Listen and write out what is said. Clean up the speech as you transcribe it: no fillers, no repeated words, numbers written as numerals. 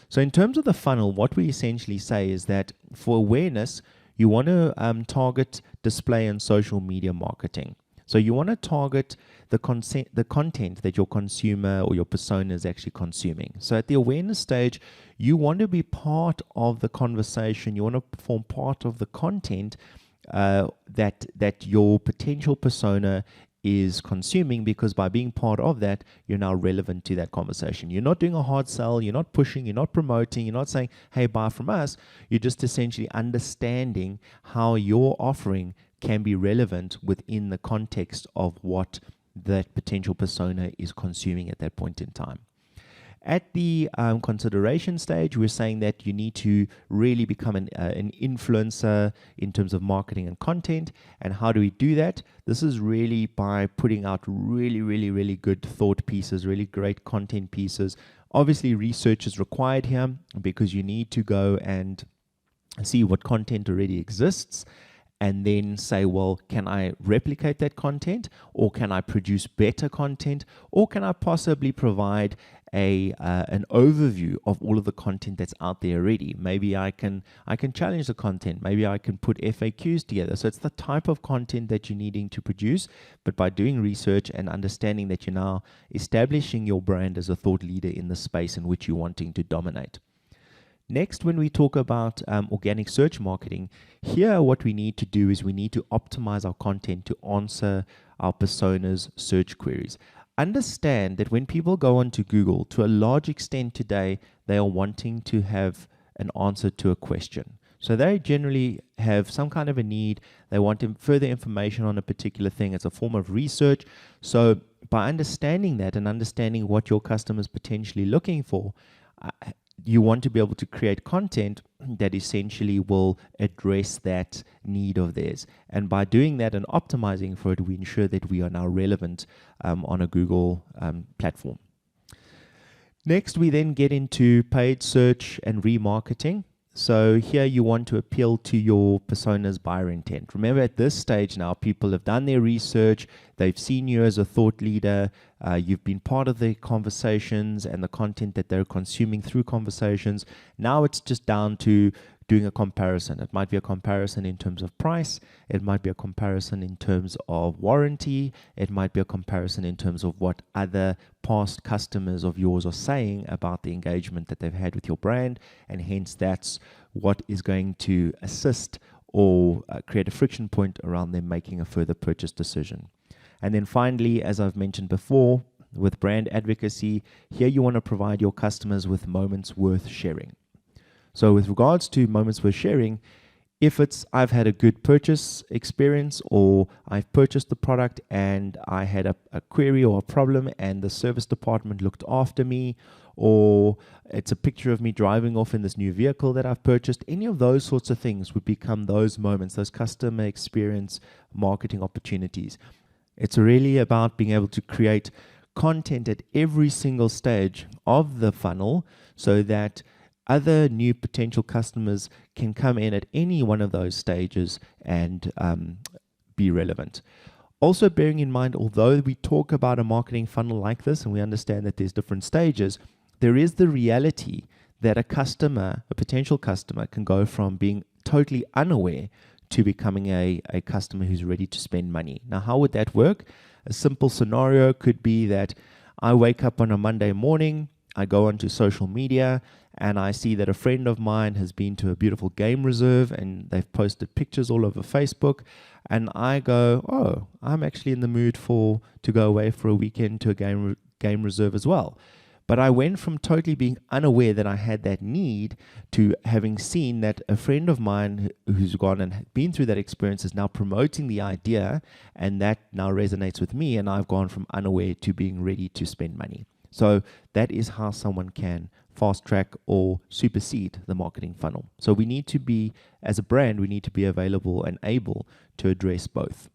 So in terms of the funnel, what we essentially say is that for awareness, you want to target display and social media marketing. So you want to target the content that your consumer or your persona is actually consuming. So at the awareness stage, you want to be part of the conversation. You want to form part of the content that your potential persona is consuming, because by being part of that, you're now relevant to that conversation. You're not doing a hard sell, you're not pushing, you're not promoting, you're not saying, hey, buy from us. You're just essentially understanding how your offering can be relevant within the context of what that potential persona is consuming at that point in time. At the consideration stage, we're saying that you need to really become an influencer in terms of marketing and content. And how do we do that? This is really by putting out really good thought pieces, really great content pieces. Obviously, research is required here because you need to go and see what content already exists, and then say, well, can I replicate that content, or can I produce better content, or can I possibly provide an overview of all of the content that's out there already? Maybe I can challenge the content. Maybe I can put FAQs together. So it's the type of content that you're needing to produce, but by doing research and understanding that you're now establishing your brand as a thought leader in the space in which you're wanting to dominate. Next, when we talk about organic search marketing, here what we need to do is we need to optimize our content to answer our persona's search queries. Understand that when people go onto Google, to a large extent today, they are wanting to have an answer to a question. So they generally have some kind of a need. They want further information on a particular thing. It's a form of research. So by understanding that and understanding what your customer is potentially looking for, you want to be able to create content that essentially will address that need of theirs. And by doing that and optimizing for it, we ensure that we are now relevant on a Google platform. Next, we then get into paid search and remarketing. So here you want to appeal to your persona's buyer intent. Remember, at this stage now, people have done their research. They've seen you as a thought leader. You've been part of the conversations and the content that they're consuming through conversations. Now it's just down to doing a comparison. It might be a comparison in terms of price. It might be a comparison in terms of warranty. It might be a comparison in terms of what other past customers of yours are saying about the engagement that they've had with your brand. And hence that's what is going to assist or create a friction point around them making a further purchase decision. And then finally, as I've mentioned before, with brand advocacy, here you want to provide your customers with moments worth sharing. So with regards to moments worth sharing, if it's I've had a good purchase experience, or I've purchased the product and I had a query or a problem and the service department looked after me, or it's a picture of me driving off in this new vehicle that I've purchased, any of those sorts of things would become those moments, those customer experience marketing opportunities. It's really about being able to create content at every single stage of the funnel so that other new potential customers can come in at any one of those stages and be relevant. Also bearing in mind, although we talk about a marketing funnel like this and we understand that there's different stages, there is the reality that a potential customer can go from being totally unaware to becoming a customer who's ready to spend money. Now, how would that work? A simple scenario could be that I wake up on a Monday morning, I go onto social media, and I see that a friend of mine has been to a beautiful game reserve and they've posted pictures all over Facebook. And I go, oh, I'm actually in the mood to go away for a weekend to a game reserve as well. But I went from totally being unaware that I had that need to having seen that a friend of mine who's gone and been through that experience is now promoting the idea, and that now resonates with me, and I've gone from unaware to being ready to spend money. So that is how someone can fast track or supersede the marketing funnel. So we need to be, as a brand, we need to be available and able to address both.